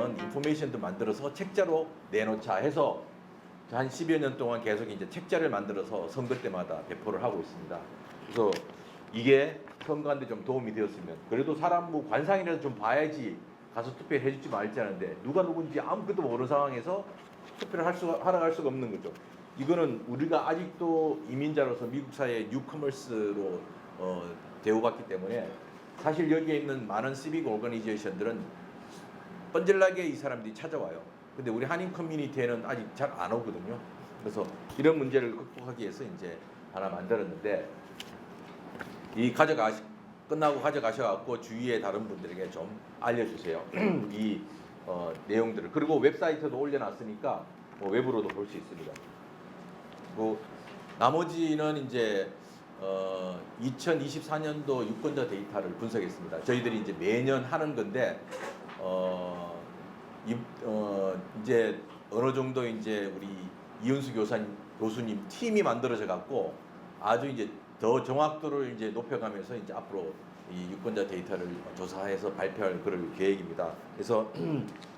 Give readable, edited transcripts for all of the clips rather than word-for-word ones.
이런 인포메이션도 만들어서 책자로 내놓자 해서 한 10여 년 동안 계속 이제 책자를 만들어서 선거 때마다 배포를 하고 있습니다. 그래서 이게 선거하는데 좀 도움이 되었으면, 그래도 사람 뭐 관상이라도 좀 봐야지 가서 투표를 해줄지 말지 하는데 누가 누군지 아무것도 모르는 상황에서 투표를 하러 갈 수가 없는 거죠. 이거는 우리가 아직도 이민자로서 미국 사회의 뉴커머스로 대우받기 때문에 사실 여기에 있는 많은 시빅 오거니제이션들은 뻔질나게 이 사람들이 찾아와요. 근데 우리 한인 커뮤니티에는 아직 잘 안 오거든요. 그래서 이런 문제를 극복하기 위해서 이제 하나 만들었는데, 끝나고 가져가셔갖고 주위에 다른 분들에게 좀 알려주세요. 이 내용들을. 그리고 웹사이트도 올려놨으니까 뭐 외부로도 볼 수 있습니다. 그 나머지는 이제 2024년도 유권자 데이터를 분석했습니다. 저희들이 이제 매년 하는 건데 이제 어느 정도 이제 우리 이윤수 교수님 팀이 만들어져 갖고 아주 이제 더 정확도를 이제 높여가면서 이제 앞으로 이 유권자 데이터를 조사해서 발표할 그럴 계획입니다. 그래서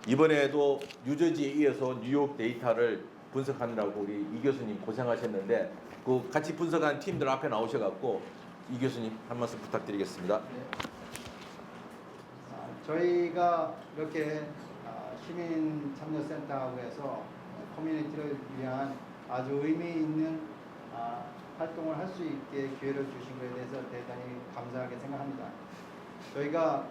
이번에도 뉴저지에 이어서 뉴욕 데이터를 분석하느라고 우리 이 교수님 고생하셨는데, 그 같이 분석한 팀들 앞에 나오셔갖고 이 교수님 한 말씀 부탁드리겠습니다. 네. 저희가 이렇게 시민 참여센터하고 해서 커뮤니티를 위한 아주 의미 있는 활동을 할 수 있게 기회를 주신 것에 대해서 대단히 감사하게 생각합니다. 저희가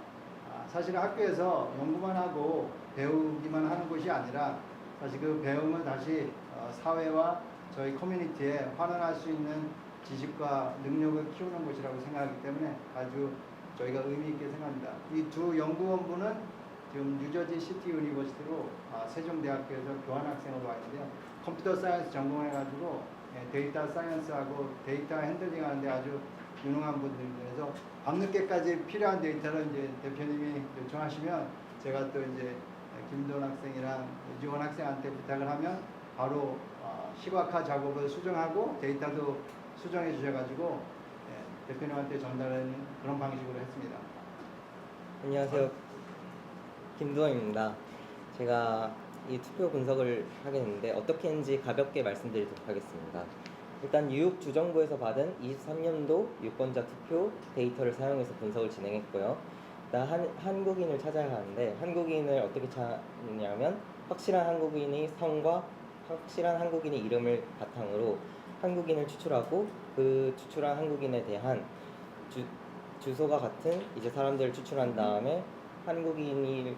사실 학교에서 연구만 하고 배우기만 하는 것이 아니라 사실 그 배움을 다시 사회와 저희 커뮤니티에 환원할 수 있는 지식과 능력을 키우는 것이라고 생각하기 때문에 아주 저희가 의미 있게 생각합니다. 이 두 연구원분은 지금 뉴저지 시티 유니버시티로 세종대학교에서 교환학생으로 와 있는데요. 컴퓨터 사이언스 전공해가지고 데이터 사이언스하고 데이터 핸들링 하는데 아주 유능한 분들이라서 밤늦게까지 필요한 데이터를 이제 대표님이 요청하시면 제가 또 이제 김도원 학생이랑 유지원 학생한테 부탁을 하면 바로 시각화 작업을 수정하고 데이터도 수정해 주셔가지고 대표님한테 전달하는 그런 방식으로 했습니다. 안녕하세요. 김두원입니다. 제가 이 투표 분석을 하게 됐는데 어떻게 했는지 가볍게 말씀드리도록 하겠습니다. 일단 뉴욕 주정부에서 받은 23년도 유권자 투표 데이터를 사용해서 분석을 진행했고요. 일단 한국인을 찾아야 하는데 한국인을 어떻게 찾느냐면 확실한 한국인의 성과 확실한 한국인의 이름을 바탕으로 한국인을 추출하고 그 추출한 한국인에 대한 주소가 같은 이제 사람들을 추출한 다음에 한국인일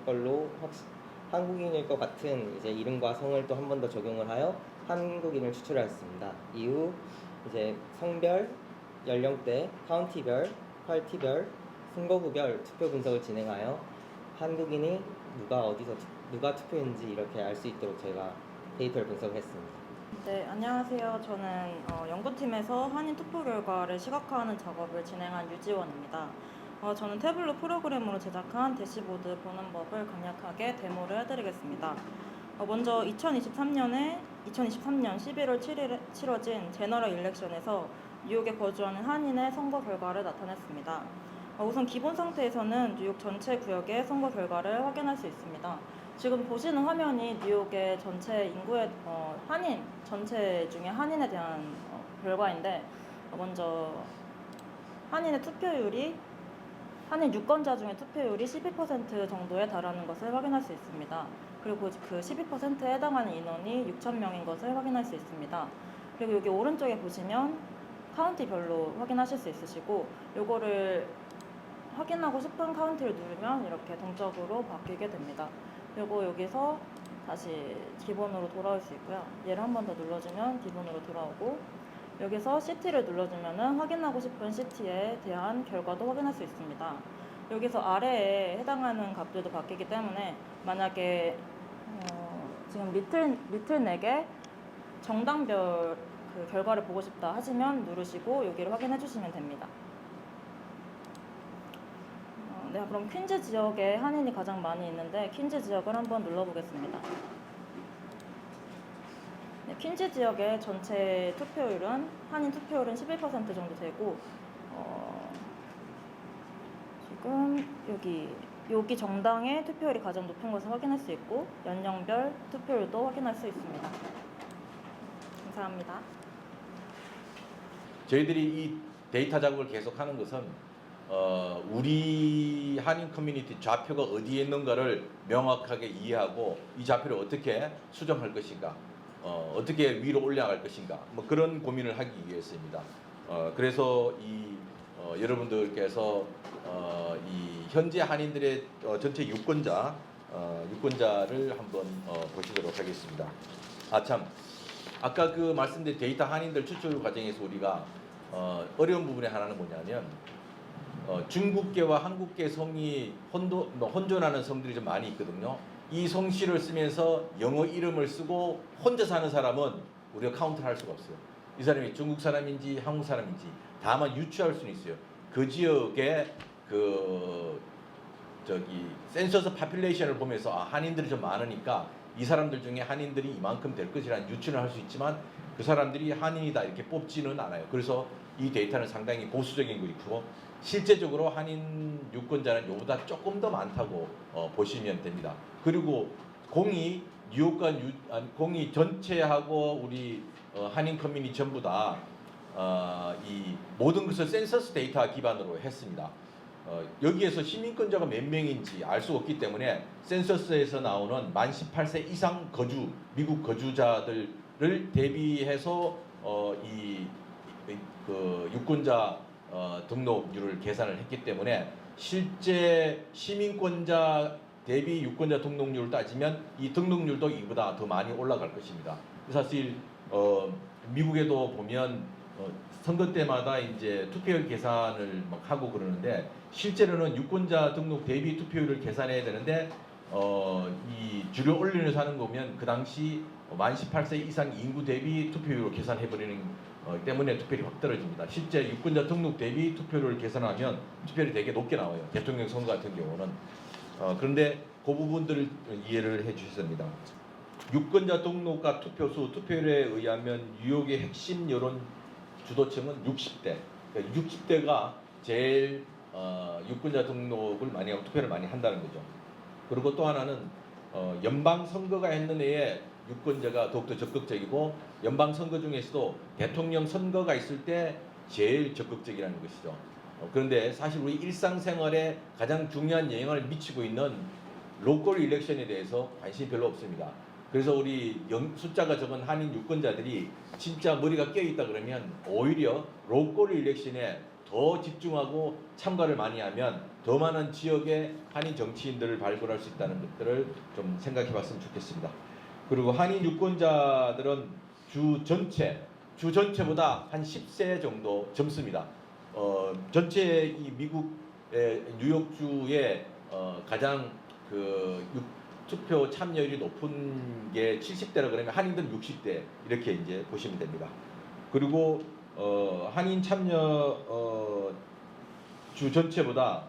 것 같은 이제 이름과 성을 또 한 번 더 적용을 하여 한국인을 추출하였습니다. 이후 이제 성별, 연령대, 카운티별, 파티별, 선거구별 투표 분석을 진행하여 한국인이 누가 투표했는지 이렇게 알 수 있도록 저희가 데이터를 분석했습니다. 네, 안녕하세요. 저는 연구팀에서 한인 투표 결과를 시각화하는 작업을 진행한 유지원입니다. 저는 태블로 프로그램으로 제작한 대시보드 보는 법을 간략하게 데모를 해드리겠습니다. 먼저 2023년 11월 7일에 치러진 제너럴 일렉션에서 뉴욕에 거주하는 한인의 선거 결과를 나타냈습니다. 우선 기본 상태에서는 뉴욕 전체 구역의 선거 결과를 확인할 수 있습니다. 지금 보시는 화면이 뉴욕의 전체 인구의 한인 전체 중에 한인에 대한 결과인데, 먼저 한인 유권자 중에 투표율이 12% 정도에 달하는 것을 확인할 수 있습니다. 그리고 그 12%에 해당하는 인원이 6,000명인 것을 확인할 수 있습니다. 그리고 여기 오른쪽에 보시면 카운티별로 확인하실 수 있으시고, 요거를 확인하고 싶은 카운티를 누르면 이렇게 동적으로 바뀌게 됩니다. 그리고 여기서 다시 기본으로 돌아올 수 있고요. 얘를 한 번 더 눌러주면 기본으로 돌아오고, 여기서 시티를 눌러주면 확인하고 싶은 시티에 대한 결과도 확인할 수 있습니다. 여기서 아래에 해당하는 값들도 바뀌기 때문에 만약에 지금 리틀 넥에 정당별 그 결과를 보고 싶다 하시면 누르시고 여기를 확인해 주시면 됩니다. 네, 그럼 퀸즈 지역에 한인이 가장 많이 있는데 퀸즈 지역을 한번 눌러보겠습니다. 네, 퀸즈 지역의 전체 투표율은 한인 투표율은 11% 정도 되고 지금 여기 여기 정당의 투표율이 가장 높은 것을 확인할 수 있고 연령별 투표율도 확인할 수 있습니다. 감사합니다. 저희들이 이 데이터 작업을 계속하는 것은 우리 한인 커뮤니티 좌표가 어디에 있는가를 명확하게 이해하고 이 좌표를 어떻게 수정할 것인가, 어떻게 위로 올라갈 것인가, 뭐 그런 고민을 하기 위해서입니다. 그래서 여러분들께서 이 현재 한인들의 전체 유권자를 한번 보시도록 하겠습니다. 아까 그 말씀드린 데이터 한인들 추출 과정에서 우리가 어려운 부분의 하나는 뭐냐면 중국계와 한국계 성이 혼존하는 성들이 좀 많이 있거든요. 이 성씨를 쓰면서 영어 이름을 쓰고 혼자 사는 사람은 우리가 카운트를 할 수가 없어요. 이 사람이 중국 사람인지 한국 사람인지 다만 유추할 수는 있어요. 그 지역의 센서스 파퓰레이션을 보면서 한인들이 좀 많으니까 이 사람들 중에 한인들이 이만큼 될 것이라는 유추를 할 수 있지만 그 사람들이 한인이다 이렇게 뽑지는 않아요. 그래서 이 데이터는 상당히 보수적인 거이고 실제적으로 한인 유권자는 이보다 조금 더 많다고 보시면 됩니다. 그리고 공이 전체하고 우리 한인 커뮤니티 전부 다 이 모든 것을 센서스 데이터 기반으로 했습니다. 여기에서 시민권자가 몇 명인지 알 수 없기 때문에 센서스에서 나오는 만 18세 이상 미국 거주자들을 대비해서 유권자 등록률을 계산을 했기 때문에 실제 시민권자 대비 유권자 등록률을 따지면 이 등록률도 이보다 더 많이 올라갈 것입니다. 사실 미국에도 보면 선거 때마다 이제 투표율 계산을 막 하고 그러는데 실제로는 유권자 등록 대비 투표율을 계산해야 되는데 이 줄을 올리면서 하는 거 보면 그 당시 만 18세 이상 인구 대비 투표율을 계산해버리는 때문에 투표율이 확 떨어집니다. 실제 유권자 등록 대비 투표율을 계산하면 투표율이 되게 높게 나와요. 대통령 선거 같은 경우는. 그런데 그 부분들을 이해를 해주셨습니다. 유권자 등록과 투표수, 투표율에 의하면 뉴욕의 핵심 여론 주도층은 60대. 그러니까 60대가 제일 유권자 등록을 많이 하고 투표를 많이 한다는 거죠. 그리고 또 하나는 연방 선거가 있는 해에 유권자가 더욱더 적극적이고 연방 선거 중에서도 대통령 선거가 있을 때 제일 적극적이라는 것이죠. 그런데 사실 우리 일상생활에 가장 중요한 영향을 미치고 있는 로컬 일렉션에 대해서 관심이 별로 없습니다. 그래서 우리 숫자가 적은 한인 유권자들이 진짜 머리가 깨어있다 그러면 오히려 로컬 일렉션에 더 집중하고 참가를 많이 하면 더 많은 지역의 한인 정치인들을 발굴할 수 있다는 것들을 좀 생각해 봤으면 좋겠습니다. 그리고 한인 유권자들은 주 전체보다 한 10세 정도 젊습니다. 전체 이 미국의 뉴욕주의 가장 투표 참여율이 높은 게 70대라 그러면 한인들은 60대 이렇게 이제 보시면 됩니다. 그리고 한인 참여 주 전체보다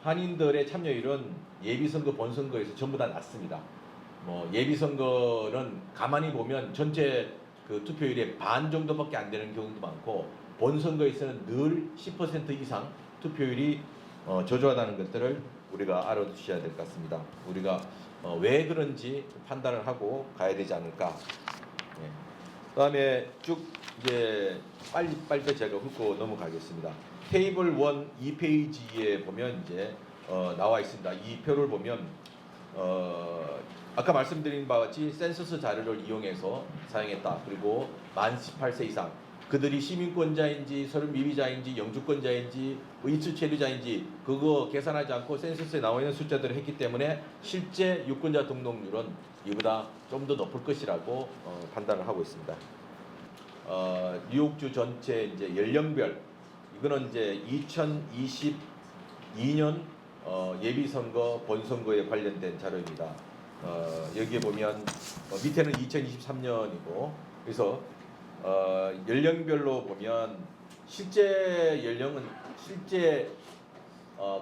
한인들의 참여율은 예비선거, 본선거에서 전부 다 낮습니다. 예비선거는 가만히 보면 전체 그 투표율의 반 정도밖에 안 되는 경우도 많고 본선거에서는 늘 10% 이상 투표율이 저조하다는 것들을 우리가 알아두셔야 될 것 같습니다. 우리가 왜 그런지 판단을 하고 가야 되지 않을까. 그다음에 쭉 이제 빨리 제가 훑고 넘어가겠습니다. 테이블 1 2페이지에 보면 이제 나와 있습니다. 이 표를 보면 아까 말씀드린 바와 같이 센서스 자료를 이용해서 사용했다. 그리고 만 18세 이상 그들이 시민권자인지 서른 미비자인지 영주권자인지 의치 체류자인지 그거 계산하지 않고 센서스에 나와 있는 숫자들을 했기 때문에 실제 유권자 등록률은 이보다 좀 더 높을 것이라고 판단을 하고 있습니다. 뉴욕주 전체 이제 연령별 이거는 이제 2022년 예비선거 본선거에 관련된 자료입니다. 여기에 보면 밑에는 2023년이고 그래서 연령별로 보면 실제 연령은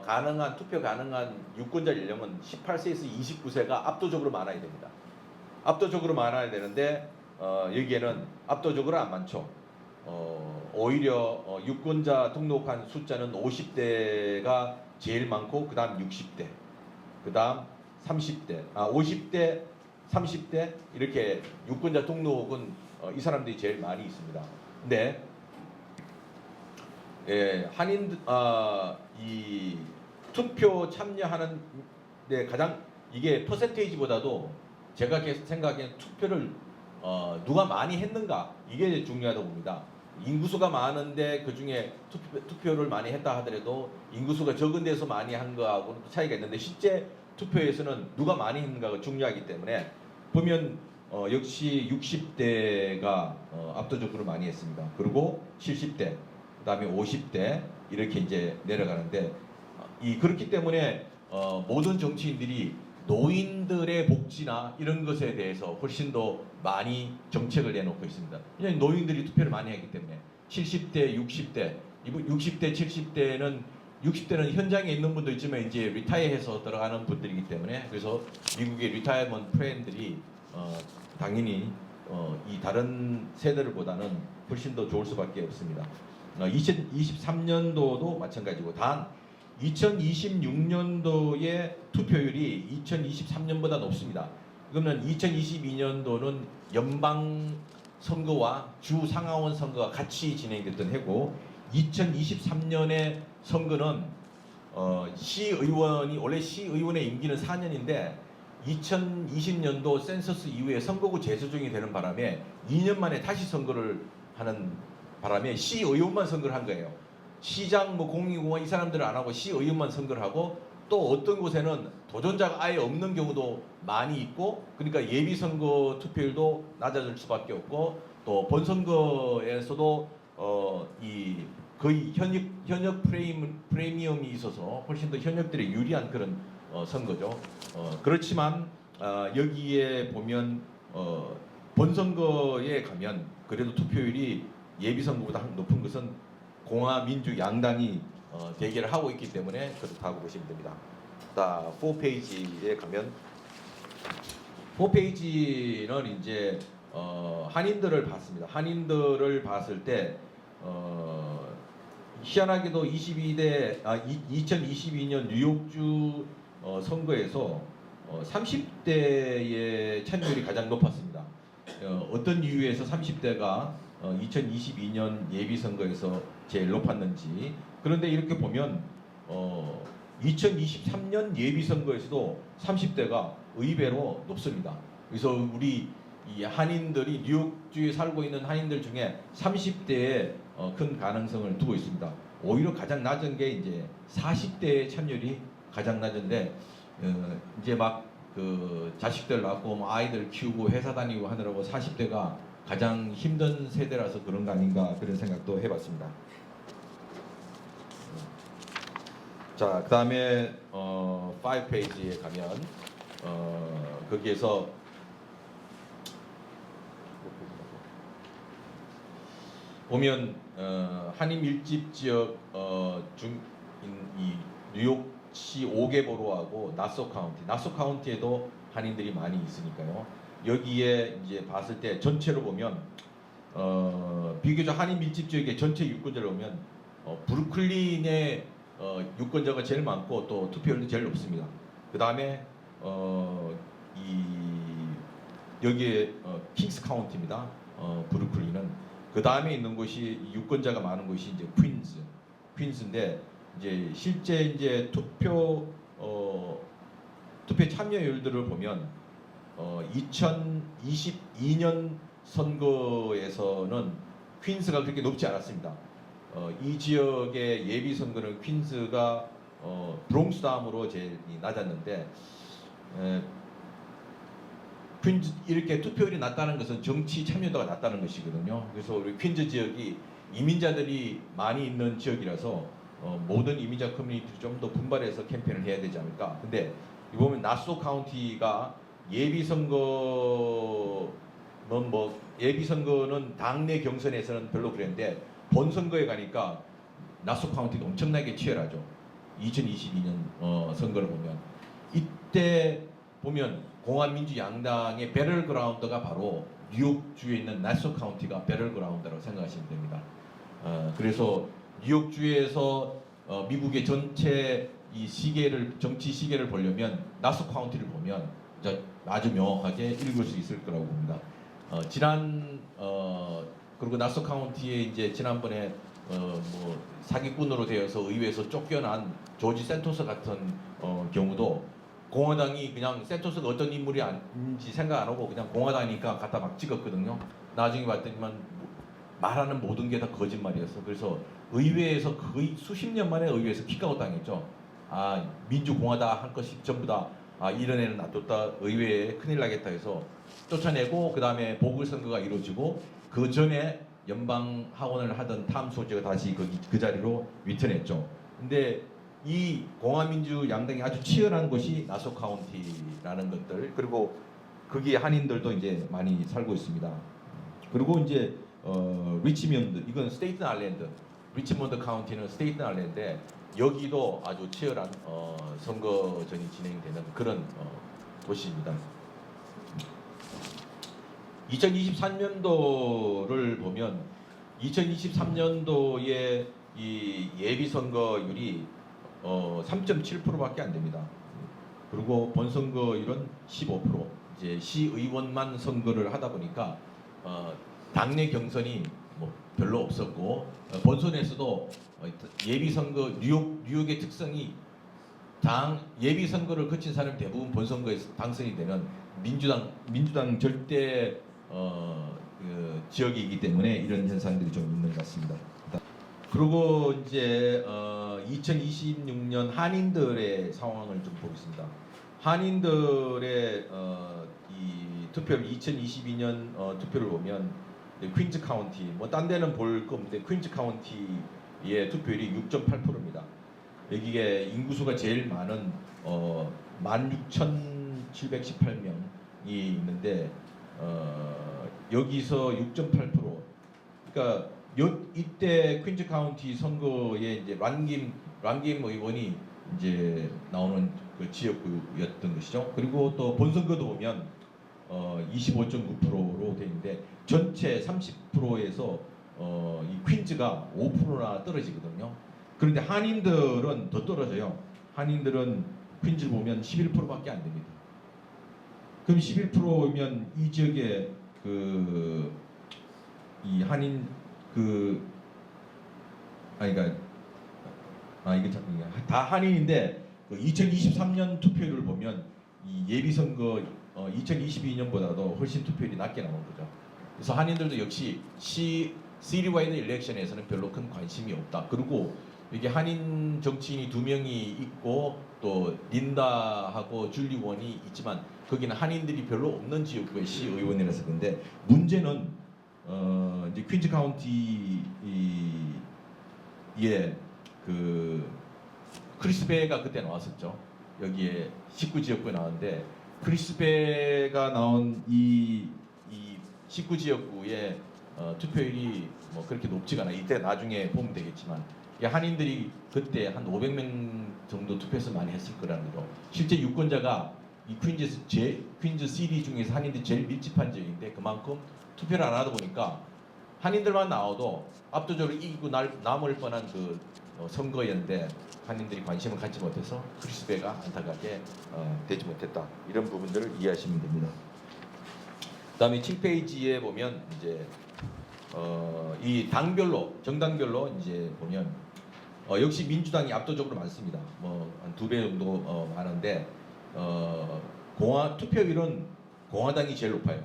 가능한 투표 가능한 유권자 연령은 18세에서 29세가 압도적으로 많아야 됩니다. 압도적으로 많아야 되는데 여기에는 압도적으로 안 많죠. 오히려 유권자 등록한 숫자는 50대가 제일 많고 그다음 60대 그다음 30대, 50대, 30대 이렇게 유권자 등록은 이 사람들이 제일 많이 있습니다. 근데 이 투표 참여하는 데 가장 이게 퍼센테이지보다도 제가 생각하기엔 투표를 누가 많이 했는가 이게 중요하다고 봅니다. 인구수가 많은데 그 중에 투표를 많이 했다 하더라도 인구수가 적은 데서 많이 한 거하고는 또 차이가 있는데 실제 투표에서는 누가 많이 했는가가 중요하기 때문에 보면 역시 60대가 압도적으로 많이 했습니다. 그리고 70대, 그다음에 50대 이렇게 이제 내려가는데 그렇기 때문에 모든 정치인들이 노인들의 복지나 이런 것에 대해서 훨씬 더 많이 정책을 내놓고 있습니다. 왜냐하면 노인들이 투표를 많이 하기 때문에 70대, 60대, 60대, 60대는 현장에 있는 분도 있지만 이제 리타이어해서 들어가는 분들이기 때문에 그래서 미국의 리타이어먼트 플랜들이 당연히 이 다른 세대들보다는 훨씬 더 좋을 수밖에 없습니다. 2023년도도 마찬가지고 단 2026년도의 투표율이 2023년보다 높습니다. 그러면 2022년도는 연방 선거와 주 상하원 선거가 같이 진행됐던 해고 2023년의 선거는 시의원이 원래 시의원의 임기는 4년인데 2020년도 센서스 이후에 선거구 재조정이 되는 바람에 2년 만에 다시 선거를 하는 바람에 시의원만 선거를 한 거예요. 시장, 공익공원 이 사람들은 안 하고 시의원만 선거를 하고 또 어떤 곳에는 도전자가 아예 없는 경우도 많이 있고 그러니까 예비선거 투표율도 낮아질 수밖에 없고 또 본선거에서도 거의 현역 프리미엄이 있어서 훨씬 더 현역들이 유리한 그런 선거죠. 그렇지만 여기에 보면 본선거에 가면 그래도 투표율이 예비선거보다 높은 것은 공화 민주 양당이 대결을 하고 있기 때문에 그렇다고 보시면 됩니다. 4페이지에 가면 4페이지는 이제 한인들을 봤습니다. 한인들을 봤을 때 희한하게도 2022년 뉴욕주 선거에서 30대의 참여율이 가장 높았습니다. 어떤 이유에서 30대가 2022년 예비선거에서 제일 높았는지 그런데 이렇게 보면 2023년 예비선거에서도 30대가 의외로 높습니다. 그래서 우리 이 한인들이 뉴욕주에 살고 있는 한인들 중에 30대에 큰 가능성을 두고 있습니다. 오히려 가장 낮은 게 이제 40대의 참여율이 가장 낮은데 이제 막 그 자식들 낳고 아이들 키우고 회사 다니고 하느라고 40대가 가장 힘든 세대라서 그런 거 아닌가 그런 생각도 해봤습니다. 자, 그 다음에 5페이지에 가면 거기에서 보면 한인 밀집 지역 중인 이 뉴욕시 5개 보로하고 나소 카운티에도 한인들이 많이 있으니까요. 여기에 이제 봤을 때 전체로 보면 비교적 한인 밀집 지역의 전체 유권자를 보면 브루클린의 유권자가 제일 많고 또 투표율도 제일 높습니다. 그 다음에 여기에 킹스 카운티입니다. 브루클린은 그 다음에 있는 곳이 유권자가 많은 곳이 이제 퀸즈인데 이제 실제 이제 투표 참여율들을 보면 2022년 선거에서는 퀸즈가 그렇게 높지 않았습니다. 이 지역의 예비 선거는 퀸즈가 브롱스 다음으로 제일 낮았는데 퀸즈 이렇게 투표율이 낮다는 것은 정치 참여도가 낮다는 것이거든요. 그래서 우리 퀸즈 지역이 이민자들이 많이 있는 지역이라서 모든 이민자 커뮤니티를 좀 더 분발해서 캠페인을 해야 되지 않을까. 근데 보면 나소 카운티가 예비 선거는 예비 선거는 당내 경선에서는 별로 그랬는데 본 선거에 가니까 나소 카운티가 엄청나게 치열하죠. 2022년 선거를 보면 이때 보면 공화민주 양당의 배럴그라운드가 바로 뉴욕주에 있는 나소 카운티가 배럴그라운드라고 생각하시면 됩니다. 그래서 뉴욕주에서 미국의 전체 이 시계를 정치 시계를 보려면 나소 카운티를 보면 이제 아주 명확하게 읽을 수 있을 거라고 봅니다. 그리고 나소 카운티에 이제 지난번에 뭐 사기꾼으로 되어서 의회에서 쫓겨난 조지 센토스 같은 경우도 공화당이 그냥 센토스가 어떤 인물이 아닌지 생각 안 하고 그냥 공화당이니까 갖다 막 찍었거든요. 나중에 봤더니만 말하는 모든 게 다 거짓말이었어. 그래서 의회에서 거의 수십 년 만에 의회에서 킥아웃 당했죠. 민주공화당 할 것이 전부 다 이런 애는 놔뒀다 의회에 큰일 나겠다 해서 쫓아내고 그 다음에 보궐선거가 이루어지고 그 전에 연방 하원을 하던 탐 소재가 다시 그 자리로 리턴했죠. 근데 이 공화민주 양당이 아주 치열한 곳이 나소 카운티라는 것들, 그리고 거기에 한인들도 이제 많이 살고 있습니다. 그리고 이제 리치몬드, 이건 스테이튼 아일랜드, 리치몬드 카운티는 스테이튼 아일랜드인데 여기도 아주 치열한 선거전이 진행되는 그런 도시입니다. 2023년도를 보면 2023년도의 이 예비 선거율이 3.7%밖에 안 됩니다. 그리고 본선거율은 15%. 이제 시의원만 선거를 하다 보니까 당내 경선이 뭐 별로 없었고 본선에서도 예비 선거 뉴욕의 특성이 당 예비 선거를 거친 사람이 대부분 본선거에서 당선이 되는 민주당 절대 그 지역이기 때문에 이런 현상들이 좀 있는 것 같습니다. 그리고 이제 2026년 한인들의 상황을 좀 보겠습니다. 한인들의 이 투표를 2022년 투표를 보면 퀸즈 카운티, 뭐 딴 데는 볼 거 없는데 퀸즈 카운티의 투표율이 6.8%입니다. 여기에 인구수가 제일 많은 16,718명이 있는데 여기서 6.8%. 그러니까 이때 퀸즈 카운티 선거에 이제 란김 의원이 이제 나오는 그 지역구였던 것이죠. 그리고 또 본선거도 보면 25.9%로 돼 있는데 전체 30%에서 이 퀸즈가 5%나 떨어지거든요. 그런데 한인들은 더 떨어져요. 한인들은 퀸즈를 보면 11%밖에 안 됩니다. 그럼 11%면 이 지역에 이 한인 이게 다 한인인데 2023년 투표율을 보면 이 예비 선거 2022년보다도 훨씬 투표율이 낮게 나온 거죠. 그래서 한인들도 역시 시리와이드 일렉션에서는 별로 큰 관심이 없다. 그리고 이게 한인 정치인이 2명이 있고 또 린다하고 줄리 원이 있지만 거기는 한인들이 별로 없는 지역구의 시의원이라서 그런데 문제는 이제 퀸즈 카운티에 크리스 베가 그때 나왔었죠. 여기에 19지역구에 나왔는데 크리스 베가 나온 이 19지역구의 투표율이 뭐 그렇게 높지가 않아. 이때 나중에 보면 되겠지만 한인들이 그때 한 500명 정도 투표해서 많이 했을 거라는 거. 실제 유권자가 이 퀸즈 시리 중에서 한인들이 제일 밀집한 지역인데 그만큼 투표를 안 하다 보니까 한인들만 나와도 압도적으로 이기고 남을 뻔한 그 선거였는데 한인들이 관심을 갖지 못해서 크리스 베가 안타깝게 되지 못했다. 이런 부분들을 이해하시면 됩니다. 그다음에 7페이지에 보면 이제 이 당별로 정당별로 이제 보면 역시 민주당이 압도적으로 많습니다. 뭐 한 2배 정도 많은데 투표율은 공화당이 제일 높아요.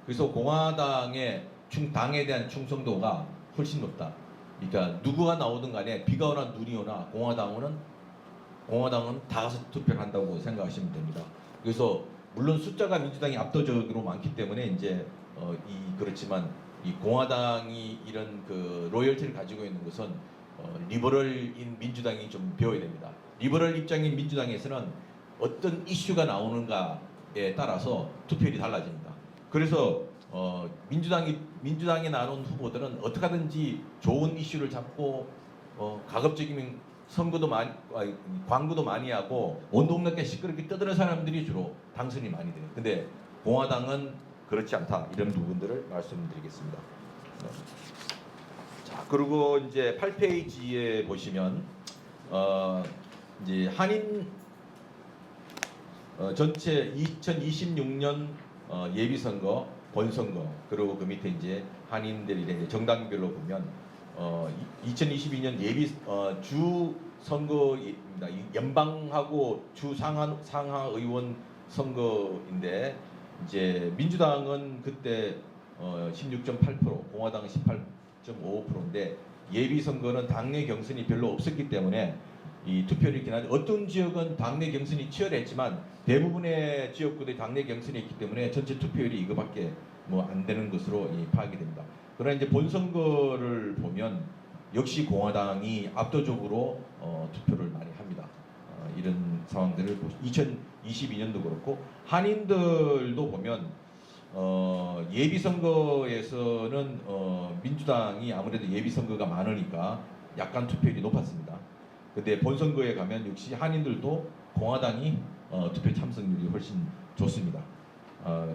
그래서 공화당의 당에 대한 충성도가 훨씬 높다. 그러니까 누구가 나오든 간에 비가 오나 눈이 오나 공화당은 다 가서 투표를 한다고 생각하시면 됩니다. 그래서 물론 숫자가 민주당이 압도적으로 많기 때문에 이제 그렇지만 이 공화당이 이런 그 로열티를 가지고 있는 것은 리버럴인 민주당이 좀 배워야 됩니다. 리버럴 입장인 민주당에서는 어떤 이슈가 나오는가에 따라서 투표율이 달라집니다. 그래서 민주당에 나눈 후보들은 어떻게 하든지 좋은 이슈를 잡고 가급적이면 광고도 많이 하고 온 동네께 시끄럽게 떠드는 사람들이 주로 당선이 많이 돼요. 근데 공화당은 그렇지 않다. 이런 부분들을 말씀드리겠습니다. 자, 그리고 이제 8페이지에 보시면 이제 한인 전체 2026년 예비선거, 본선거, 그리고 그 밑에 이제 한인들이 이제 정당별로 보면 2022년 예비 주 선거입니다. 연방하고 주 상하 의원 선거인데 이제 민주당은 그때 16.8%, 공화당은 18.55%인데 예비 선거는 당내 경선이 별로 없었기 때문에 이 투표율이 있긴 한데 어떤 지역은 당내 경선이 치열했지만 대부분의 지역구들이 당내 경선이 있기 때문에 전체 투표율이 이거밖에 뭐 안 되는 것으로 파악이 됩니다. 그러나 이제 본선거를 보면 역시 공화당이 압도적으로 투표를 많이 합니다. 이런 상황들을 2022년도 그렇고 한인들도 보면 예비 선거에서는 민주당이 아무래도 예비 선거가 많으니까 약간 투표율이 높았습니다. 근데 본선거에 가면 역시 한인들도 공화당이 투표 참석률이 훨씬 좋습니다.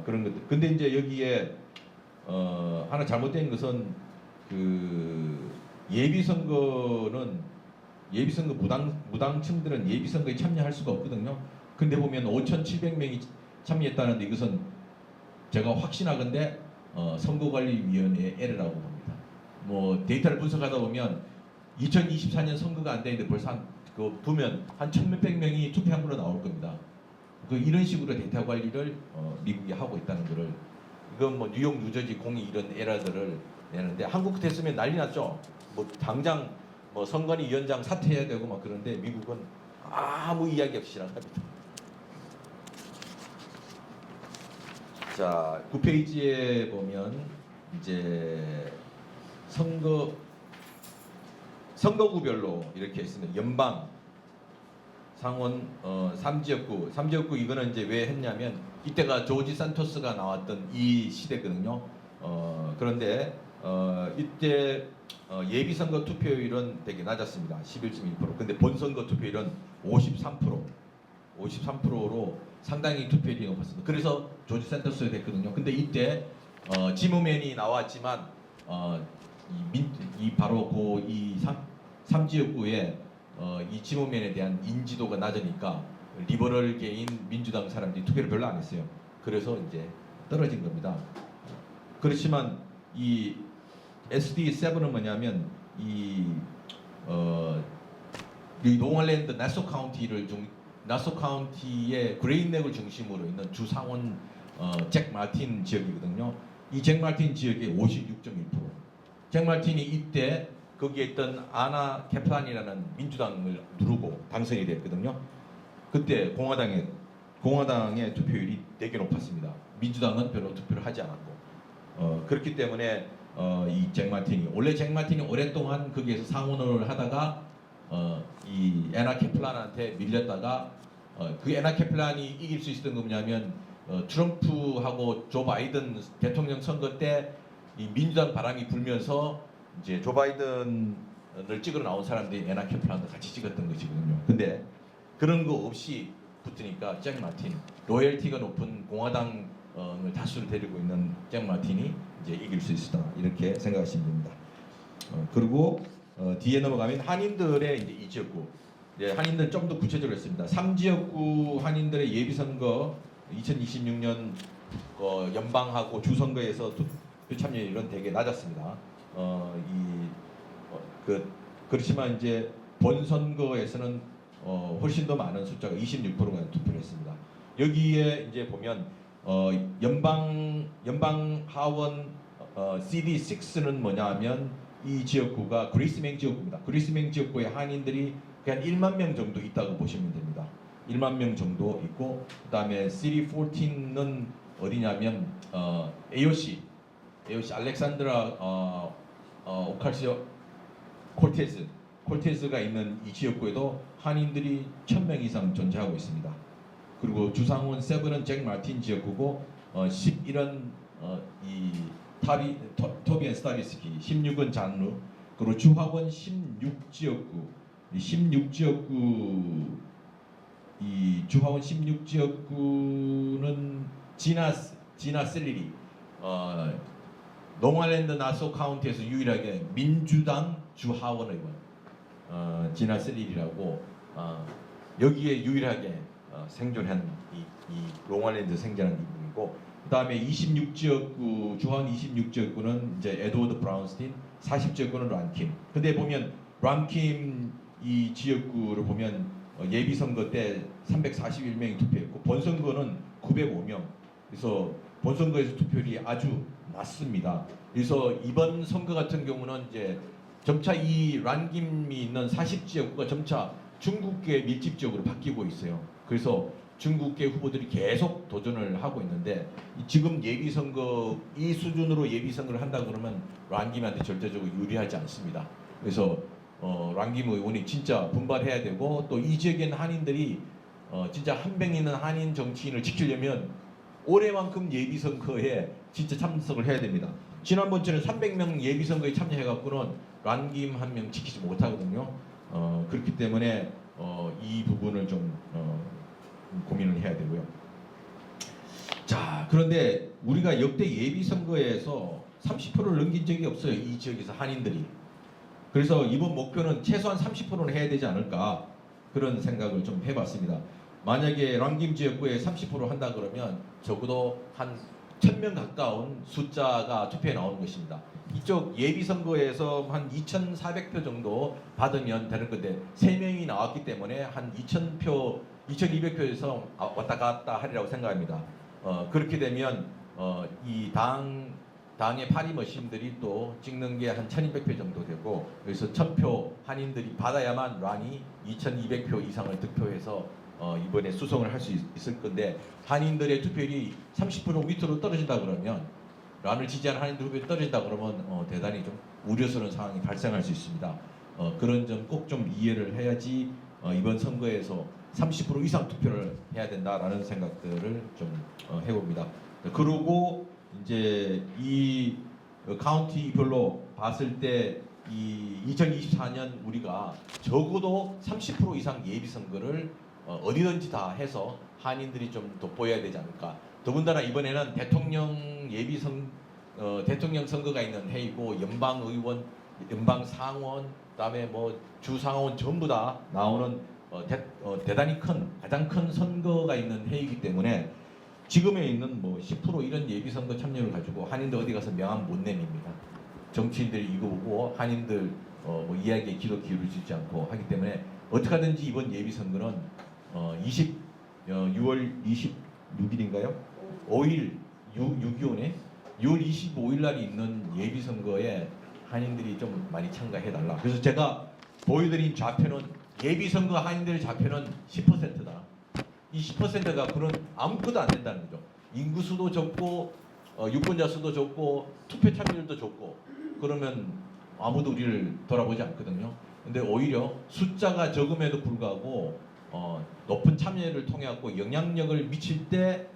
그런 것들. 근데 이제 여기에 하나 잘못된 것은 그 예비 선거는 예비 선거 무당층들은 예비 선거에 참여할 수가 없거든요. 근데 보면 5,700명이 참여했다는데 이것은 제가 확신하건대 선거관리위원회의 에러라고 봅니다. 뭐 데이터를 분석하다 보면 2024년 선거가 안 되는데 벌써 보면 한 1,몇백 명이 투표한 걸로 나올 겁니다. 이런 식으로 데이터 관리를 미국이 하고 있다는 거를 이건 뭐 뉴욕, 뉴저지 공이 이런 에러들을 내는데 한국 됐으면 난리 났죠. 뭐 당장 뭐 선관위 위원장 사퇴해야 되고 막 그런데 미국은 아무 이야기 없이 지나갑니다. 자, 9페이지에 보면 이제 선거구별로 이렇게 있습니다. 연방, 상원, 3지역구 이거는 이제 왜 했냐면 이때가 조지 산토스가 나왔던 이 시대거든요. 그런데 이때 예비 선거 투표율은 되게 낮았습니다. 11.1%. 근데 본선거 투표율은 53%로 상당히 투표율이 높았습니다. 그래서 조지 산토스가 됐거든요. 근데 이때 지무맨이 나왔지만 바로 이 3지역구에 이 지무맨에 대한 인지도가 낮으니까 리버럴계인 민주당 사람들이 투표를 별로 안 했어요. 그래서 이제 떨어진 겁니다. 그렇지만 이 SD7은 뭐냐면 이 롱아일랜드 나소 카운티의 그레인넥을 중심으로 있는 주상원 잭 마틴 지역이거든요. 이 잭 마틴 지역의 56.1%. 잭 마틴이 이때 거기에 있던 아나 케플란이라는 민주당을 누르고 당선이 됐거든요. 그때 공화당의 투표율이 되게 높았습니다. 민주당은 별로 투표를 하지 않았고 그렇기 때문에 이 잭 마틴이 오랫동안 거기에서 상원을 하다가 이 애나 케플란한테 밀렸다가 그 애나 케플란이 이길 수 있었던 게 뭐냐면 트럼프하고 조 바이든 대통령 선거 때 이 민주당 바람이 불면서 이제 조 바이든을 찍으러 나온 사람들이 애나 케플란도 같이 찍었던 것이거든요. 근데 그런 거 없이 붙으니까 잭 마틴, 로열티가 높은 공화당을 다수를 데리고 있는 잭 마틴이 이제 이길 수 있었다 이렇게 생각하시면 됩니다. 그리고 뒤에 넘어가면 한인들의 이제 이 지역구, 한인들 좀 더 구체적으로 했습니다. 3지역구 한인들의 예비 선거 2026년 연방하고 주선거에서 투표 참여율은 되게 낮았습니다. 그렇지만 이제 본선거에서는 훨씬 더 많은 숫자가 26%가 투표를 했습니다. 여기에 이제 보면 연방 하원 CD6는 뭐냐면 이 지역구가 그리스맹 지역구입니다. 그리스맹 지역구에 한인들이 한 1만 명 정도 있다고 보시면 됩니다. 1만 명 정도 있고 그다음에 CD14는 어디냐면 AOC 알렉산드라 오카시오 콜테스가 있는 이 지역구에도 한인들이 1,000명 이상 존재하고 있습니다. 그리고 주상원 7은 잭 마틴 지역구고 11은 이 토비엔 스타비스키, 16은 잔루, 그리고 주하원 16지역구, 이 주하원 16지역구는 지나 셀리리, 롱아일랜드 나소 카운티에서 유일하게 민주당 주하원 의원 지나 셀리리라고 여기에 유일하게 생존한 이 롱아일랜드 생존한 이 부분이고, 그다음에 26지역구 주한 26지역구는 이제 에드워드 브라운스틴, 40지역구는 란킴. 근데 보면 란킴 이 지역구를 보면 예비 선거 때 341명이 투표했고 본선거는 905명. 그래서 본선거에서 투표율이 아주 낮습니다. 그래서 이번 선거 같은 경우는 이제 점차 이 란김이 있는 40지역구가 점차 중국계 밀집 지역으로 바뀌고 있어요. 그래서 중국계 후보들이 계속 도전을 하고 있는데 지금 예비 선거 이 수준으로 예비 선거를 한다 그러면 란김한테 절대적으로 유리하지 않습니다. 그래서 란김 의원이 진짜 분발해야 되고, 또 이 지역에 있는 한인들이 진짜 한 명 있는 한인 정치인을 지키려면 올해만큼 예비 선거에 진짜 참석을 해야 됩니다. 지난번처럼 300명 예비 선거에 참여해갖고는 란김 한 명 지키지 못하거든요. 그렇기 때문에 이 부분을 좀 고민을 해야 되고요. 자, 그런데 우리가 역대 예비 선거에서 30%를 넘긴 적이 없어요. 이 지역에서 한인들이. 그래서 이번 목표는 최소한 30%는 해야 되지 않을까, 그런 생각을 좀 해봤습니다. 만약에 란김 지역구에 30% 한다 그러면 적어도 한 1000명 가까운 숫자가 투표에 나오는 것입니다. 이쪽 예비 선거에서 한 2,400표 정도 받으면 되는 건데 3명이 나왔기 때문에 한 2,000표, 2,200표에서 왔다 갔다 하리라고 생각합니다. 그렇게 되면 이 당의 파리 머신들이 또 찍는 게 한 1,200표 정도 되고, 그래서 1,000표 한인들이 받아야만 란이 2,200표 이상을 득표해서 이번에 수성을 할 수 있을 건데, 한인들의 투표율이 30% 밑으로 떨어진다 그러면, 란을 지지하는 한인들 투표율이 떨어진다 그러면 대단히 좀 우려스러운 상황이 발생할 수 있습니다. 그런 점 꼭 좀 이해를 해야지 이번 선거에서 30% 이상 투표를 해야 된다라는 생각들을 좀 해봅니다. 그리고 이제 이 카운티별로 봤을 때 이 2024년 우리가 적어도 30% 이상 예비 선거를 어디든지 다 해서 한인들이 좀 돋보여야 되지 않을까. 더군다나 이번에는 대통령 대통령 선거가 있는 해이고, 연방 의원, 연방 상원, 그다음에 뭐 주상원 전부 다 나오는 대단히 가장 큰 선거가 있는 해이기 때문에 지금에 있는 뭐 10% 이런 예비 선거 참여를 가지고 한인들 어디 가서 명함 못 내밉니다. 정치인들이 이거 보고 한인들 뭐 이야기에 귀도 기울이지 않고 하기 때문에 어떻게 하든지 이번 예비 선거는 6월 26일인가요? 5일 6.25네 6월 25일 날이 있는 예비 선거에 한인들이 좀 많이 참가해달라. 그래서 제가 보여드린 좌표는 예비 선거 한인들 좌표는 10%다. 이 10%가 그런 아무것도 안 된다는 거죠. 인구수도 적고 유권자 수도 적고 투표 참여율도 적고 그러면 아무도 우리를 돌아보지 않거든요. 근데 오히려 숫자가 적음에도 불구하고 높은 참여를 통해 갖고 영향력을 미칠 때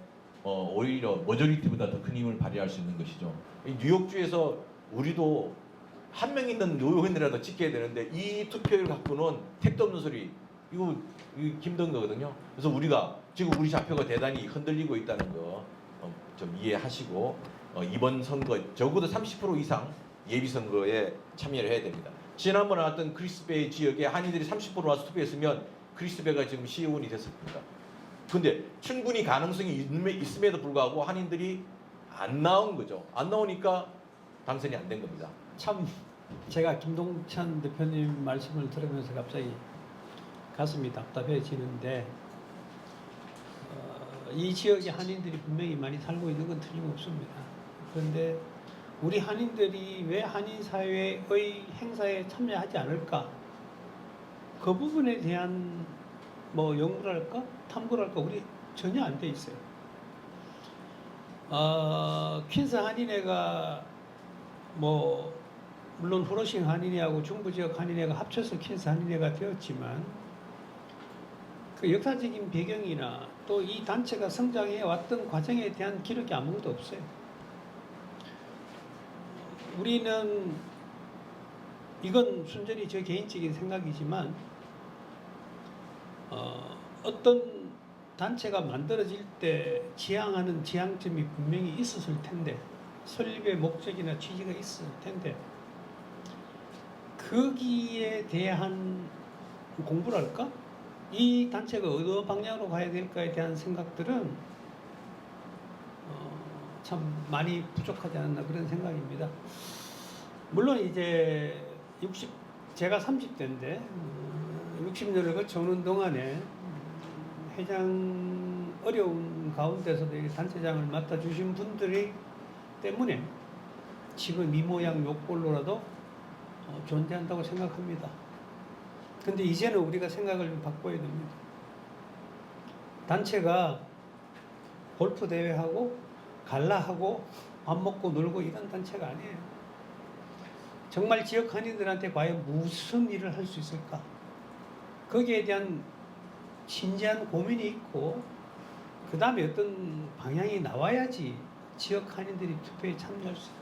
오히려 머저리티보다 더 큰 힘을 발휘할 수 있는 것이죠. 이 뉴욕주에서 우리도 한 명 있는 노역인이라도 지켜야 되는데 이 투표율 갖고는 택도 없는 소리 이거 힘든 거거든요. 그래서 우리가 지금 우리 좌표가 대단히 흔들리고 있다는 거 좀 이해하시고 이번 선거 적어도 30% 이상 예비 선거에 참여를 해야 됩니다. 지난번에 나왔던 크리스베이 지역에 한인들이 30% 와서 투표했으면 크리스베이가 지금 시의원이 됐습니다. 근데 충분히 가능성이 있음에도 불구하고 한인들이 안 나온 거죠. 안 나오니까 당선이 안 된 겁니다. 참 제가 김동찬 대표님 말씀을 들으면서 갑자기 가슴이 답답해지는데 이 지역의 한인들이 분명히 많이 살고 있는 건 틀림없습니다. 그런데 우리 한인들이 왜 한인 사회의 행사에 참여하지 않을까? 그 부분에 대한 뭐 연구랄까, 탐구랄까 우리 전혀 안 돼 있어요. 퀸스 한인회가 뭐 물론 후러싱 한인회하고 중부 지역 한인회가 합쳐서 퀸스 한인회가 되었지만 그 역사적인 배경이나 또 이 단체가 성장해 왔던 과정에 대한 기록이 아무것도 없어요. 우리는 이건 순전히 제 개인적인 생각이지만 어떤 단체가 만들어질 때 지향하는 지향점이 분명히 있었을 텐데 설립의 목적이나 취지가 있었을 텐데 거기에 대한 공부랄까? 이 단체가 어느 방향으로 가야 될까에 대한 생각들은 참 많이 부족하지 않았나 그런 생각입니다. 물론 이제 제가 30대인데 60년을 거쳐오는 동안에 회장 어려운 가운데서도 이 단체장을 맡아주신 분들이 때문에 지금 이 모양 요 꼴로라도 존재한다고 생각합니다. 근데 이제는 우리가 생각을 좀 바꿔야 됩니다. 단체가 골프 대회하고 갈라하고 밥 먹고 놀고 이런 단체가 아니에요. 정말 지역 한인들한테 과연 무슨 일을 할 수 있을까? 거기에 대한 진지한 고민이 있고 그 다음에 어떤 방향이 나와야지 지역 한인들이 투표에 참여할 수 있다.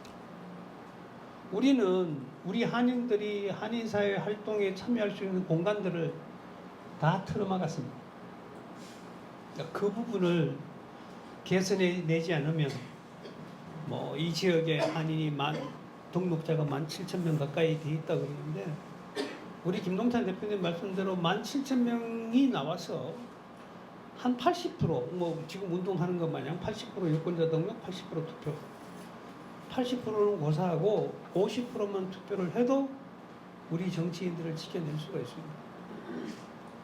우리는 우리 한인들이 한인사회 활동에 참여할 수 있는 공간들을 다 틀어막았습니다. 그러니까 그 부분을 개선해내지 않으면 뭐 이 지역에 한인이 등록자가 17,000명 가까이 돼 있다고 그러는데 우리 김동찬 대표님 말씀대로 17,000명이 나와서 한 80%뭐 지금 운동하는 것 마냥 80% 유권자 등록 80% 투표 80%는 고사하고 50%만 투표를 해도 우리 정치인들을 지켜낼 수가 있습니다.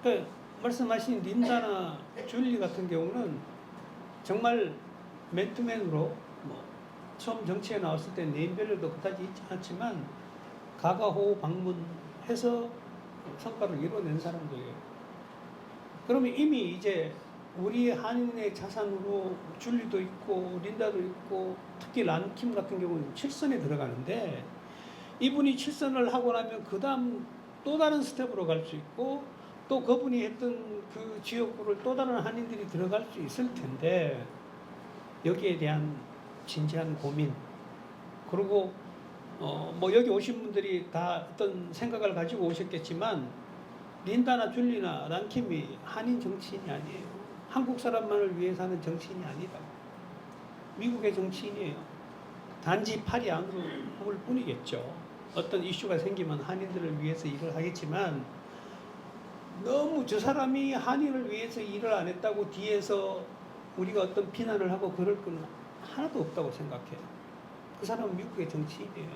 그러니까 말씀하신 린다나 줄리 같은 경우는 정말 맨투맨으로 뭐 처음 정치에 나왔을 때 네임밸류도 그다지 있지 않지만 가가호호 방문해서 성과를 이뤄낸 사람들이에요. 그러면 이미 이제 우리 한인의 자산으로 줄리도 있고 린다도 있고 특히 란킴 같은 경우는 7선에 들어가는데 이분이 7선을 하고 나면 그 다음 또 다른 스텝으로 갈 수 있고 또 그분이 했던 그 지역구를 또 다른 한인들이 들어갈 수 있을 텐데 여기에 대한 진지한 고민 그리고 뭐 여기 오신 분들이 다 어떤 생각을 가지고 오셨겠지만 린다나 줄리나 란킴이 한인 정치인이 아니에요. 한국 사람만을 위해서 하는 정치인이 아니다. 미국의 정치인이에요. 단지 팔이 안으로 볼 뿐이겠죠. 어떤 이슈가 생기면 한인들을 위해서 일을 하겠지만 너무 저 사람이 한인을 위해서 일을 안 했다고 뒤에서 우리가 어떤 비난을 하고 그럴 건 하나도 없다고 생각해요. 그 사람은 미국의 정치인이에요.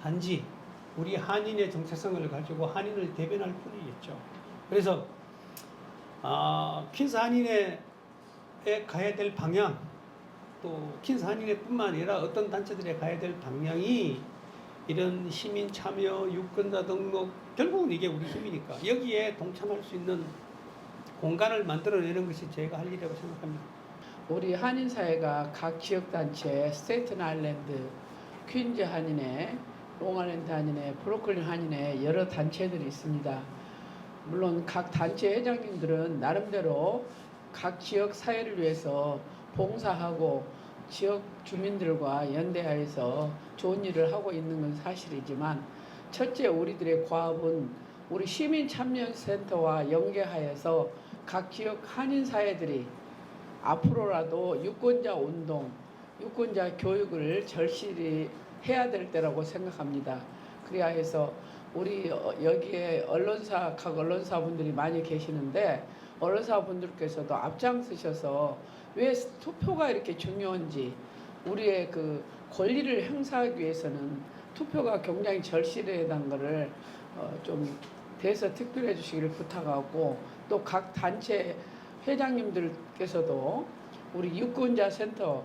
단지 우리 한인의 정체성을 가지고 한인을 대변할 뿐이겠죠. 그래서 퀸스 한인회에 가야 될 방향 또 퀸스 한인회뿐만 아니라 어떤 단체들에 가야 될 방향이 이런 시민 참여, 유권자 등록 결국은 이게 우리 힘이니까 여기에 동참할 수 있는 공간을 만들어내는 것이 제가 할 일이라고 생각합니다. 우리 한인사회가 각 지역단체, 스테이튼 아일랜드, 퀸즈 한인회, 롱아일랜드 한인회, 브루클린 한인회 여러 단체들이 있습니다. 물론 각 단체 회장님들은 나름대로 각 지역 사회를 위해서 봉사하고 지역 주민들과 연대하여서 좋은 일을 하고 있는 건 사실이지만 첫째 우리들의 과업은 우리 시민참여센터와 연계하여서 각 지역 한인사회들이 앞으로라도 유권자 운동, 유권자 교육을 절실히 해야 될 때라고 생각합니다. 그래야 해서 우리 여기에 각 언론사분들이 많이 계시는데 언론사분들께서도 앞장서셔서 왜 투표가 이렇게 중요한지 우리의 그 권리를 행사하기 위해서는 투표가 굉장히 절실하다는 것을 좀 대해서 특별해 주시기를 부탁하고 또 각 단체 회장님들께서도 우리 유권자 센터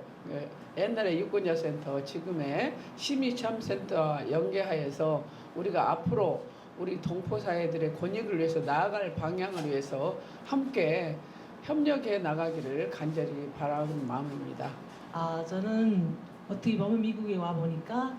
옛날에 유권자 센터 지금의 시민참센터와 연계하여서 우리가 앞으로 우리 동포사회들의 권익을 위해서 나아갈 방향을 위해서 함께 협력해 나가기를 간절히 바라는 마음입니다. 저는 어떻게 보면 미국에 와 보니까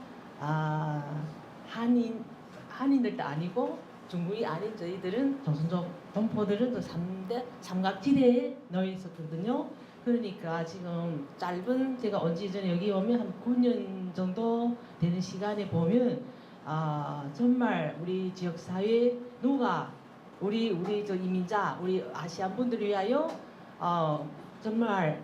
한인들도 아니고 중국이 아닌 저희들은 조선족 동포들은 또 3대 삼각지대에 놓여 있었거든요. 그러니까 지금 짧은 제가 언제 전에 여기 오면 한 9년 정도 되는 시간에 보면 정말 우리 지역 사회 누가 우리 저 이민자 우리 아시안 분들을 위하여 정말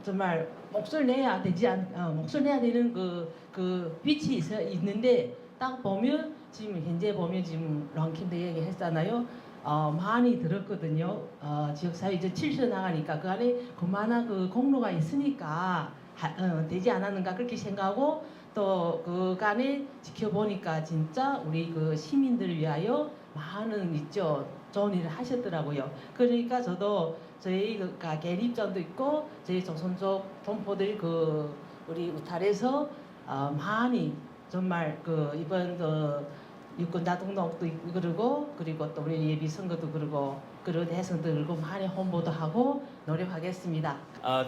목소리 내야 되지 목소리 내야 되는 그 빛이 있는데 딱 보면 지금 현재 보면 지금 런킴도 얘기했잖아요. 많이 들었거든요. 지역사회 이제 7시 나가니까 그 안에 그만한 그 공로가 있으니까 되지 않았는가 그렇게 생각하고 또 그간에 지켜보니까 진짜 우리 그 시민들을 위하여 많은 있죠. 좋은 일을 하셨더라고요. 그러니까 저도 저희 그 가게 입장도 있고 저희 조선족 동포들 그 우리 우탈에서 많이 정말 그 이번 그 유권자 등록도 그리고 또 우리 예비 선거도 그러고 대선도 그리고 많이 홍보도 하고 노력하겠습니다.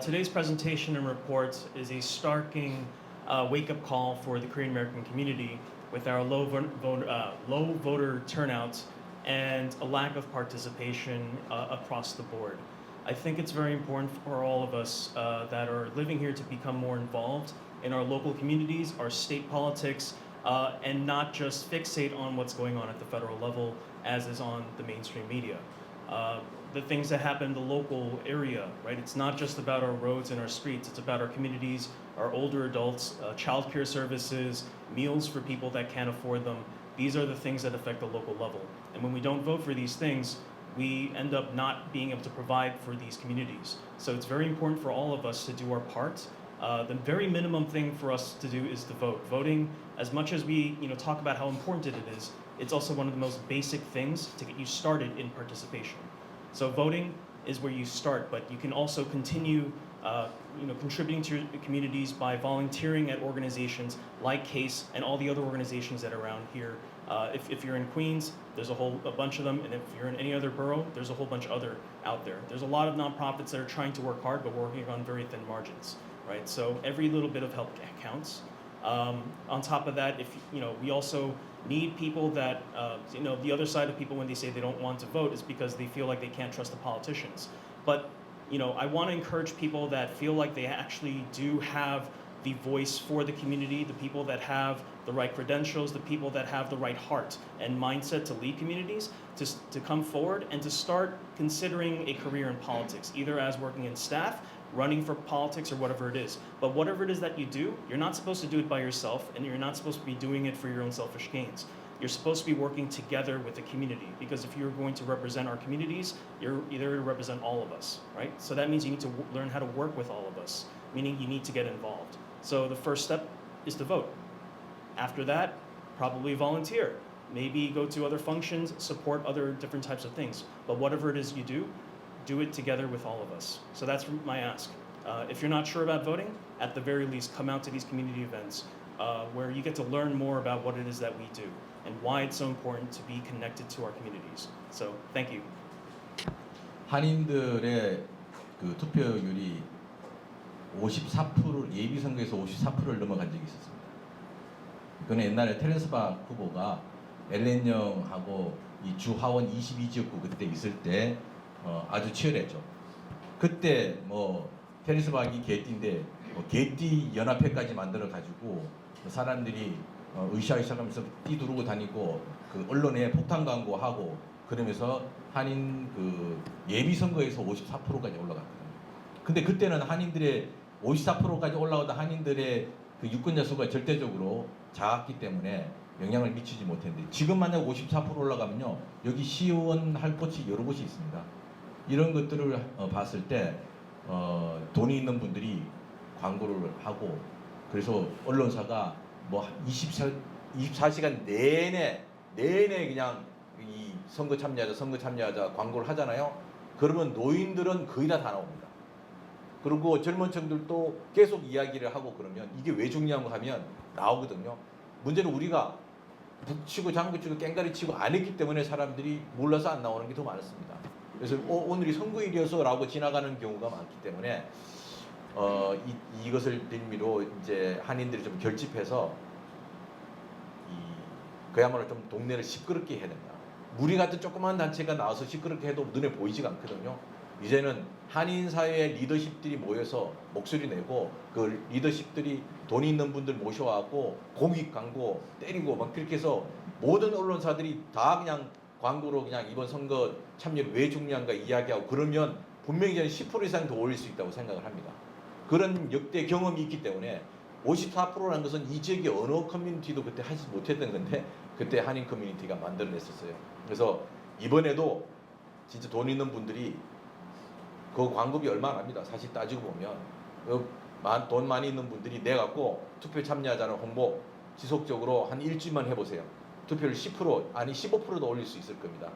Today's presentation and report is a starking wake-up call for the Korean American community with our low voter turnout and a lack of participation across the board. I think it's very important for all of us that are living here to become more involved in our local communities, our state politics, and not just fixate on what's going on at the federal level as is on the mainstream media. The things that happen in the local area, right? It's not just about our roads and our streets, it's about our communities, our older adults, childcare services, meals for people that can't afford them. These are the things that affect the local level. And when we don't vote for these things, we end up not being able to provide for these communities. So it's very important for all of us to do our part. The very minimum thing for us to do is to vote. Voting, as much as we talk about how important it is, it's also one of the most basic things to get you started in participation. So voting is where you start, but you can also continue contributing to your communities by volunteering at organizations like CASE and all the other organizations that are around here. If you're in Queens, there's a bunch of them, and if you're in any other borough, there's a whole bunch of other out there. There's a lot of nonprofits that are trying to work hard, but working on very thin margins, right? So every little bit of help counts. On top of that, we also need people that, the other side of people when they say they don't want to vote is because they feel like they can't trust the politicians. But, I want to encourage people that feel like they actually do have the voice for the community, the people that have the right credentials, the people that have the right heart and mindset to lead communities, to come forward and to start considering a career in politics, either as working in staff, running for politics, or whatever it is. But whatever it is that you do, you're not supposed to do it by yourself, and you're not supposed to be doing it for your own selfish gains. You're supposed to be working together with the community, because if you're going to represent our communities, you're either to represent all of us, right? So that means you need to learn how to work with all of us, meaning you need to get involved. So the first step is to vote. After that, probably volunteer. Maybe go to other functions, support other different types of things. But whatever it is you do it together with all of us. So that's my ask. If you're not sure about voting, at the very least, come out to these community events where you get to learn more about what it is that we do and why it's so important to be connected to our communities. So thank you. 한인들의 그 투표율이 54% 예비 선거에서 54%를 넘어간 적이 있었습니다. 그건 옛날에 테렌스 박 후보가 엘렌 영하고 이 주하원 22지역구 그때 있을 때 아주 치열했죠. 그때 테렌스 박이 개띠인데 개띠 연합회까지 만들어 가지고 사람들이 으쌰으쌰하면서 뛰두르고 다니고 그 언론에 폭탄 광고하고 그러면서 한인 그 예비 선거에서 54%까지 올라갔거든요. 근데 그때는 한인들의 54%까지 올라오던 한인들의 그 유권자 수가 절대적으로 작았기 때문에 영향을 미치지 못했는데 지금 만약 54% 올라가면요 여기 시의원 할 곳이 여러 곳이 있습니다. 이런 것들을 봤을 때 돈이 있는 분들이 광고를 하고 그래서 언론사가 24시간 내내 그냥 이 선거 참여하자 광고를 하잖아요. 그러면 노인들은 거의 다 나옵니다. 그리고 젊은 층들도 계속 이야기를 하고 그러면 이게 왜 중요한가 하면 나오거든요. 문제는 우리가 북치고 장구치고 깽가리 치고 안 했기 때문에 사람들이 몰라서 안 나오는 게 더 많습니다. 그래서 오늘이 선거일이어서 라고 지나가는 경우가 많기 때문에 이것을 빌미로 이제 한인들이 좀 결집해서 그야말로 좀 동네를 시끄럽게 해야 된다. 우리 같은 조그만 단체가 나와서 시끄럽게 해도 눈에 보이지가 않거든요. 이제는 한인 사회의 리더십들이 모여서 목소리 내고 그 리더십들이 돈 있는 분들 모셔와갖고 공익 광고 때리고 막 그렇게 해서 모든 언론사들이 다 그냥 광고로 그냥 이번 선거 참여를 왜 중요한가 이야기하고 그러면 분명히 저는 10% 이상 더 올릴 수 있다고 생각을 합니다. 그런 역대 경험이 있기 때문에 54%라는 것은 이 지역의 어느 커뮤니티도 그때 하지 못했던 건데 그때 한인 커뮤니티가 만들어냈었어요. 그래서 이번에도 진짜 돈 있는 분들이 그 광고비 얼마 안 합니다. 사실 따지고 보면 돈 많이 있는 분들이 내 갖고 투표 참여하자는 홍보 지속적으로 한 일주일만 해보세요. 투표를 10% 아니 15%도 올릴 수 있을 겁니다.